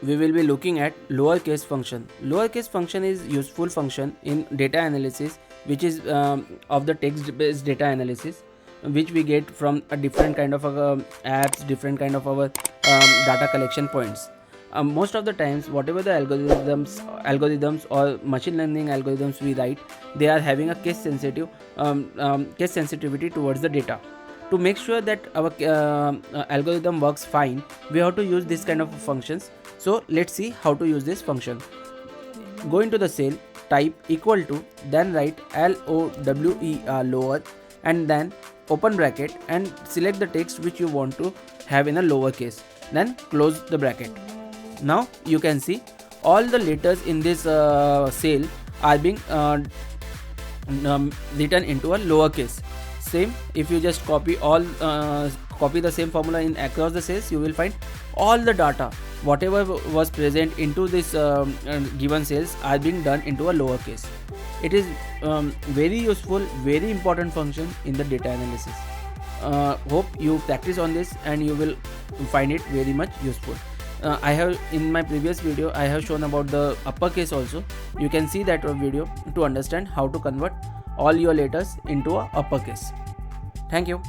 we will be looking at lowercase function. Lowercase function is useful function in data analysis, which is of the text based data analysis, which we get from a different kind of apps, different kind of our data collection points. Most of the times, whatever the algorithms or machine learning algorithms we write, they are having a case sensitivity towards the data. To make sure that our algorithm works fine, we have to use this kind of functions. So let's see how to use this function. Go into the cell, type equal to, then write LOWER lower, and then open bracket and select the text which you want to have in a lowercase, then close the bracket. Now you can see all the letters in this cell are being written into a lowercase. Same, if you just copy the same formula in across the cells, you will find all the data whatever was present into this given cells are being done into a lowercase. It is very useful, very important function in the data analysis. Hope you practice on this and you will find it very much useful. I have in my previous video I have shown about the uppercase also. You can see that video to understand how to convert all your letters into a uppercase. Thank you.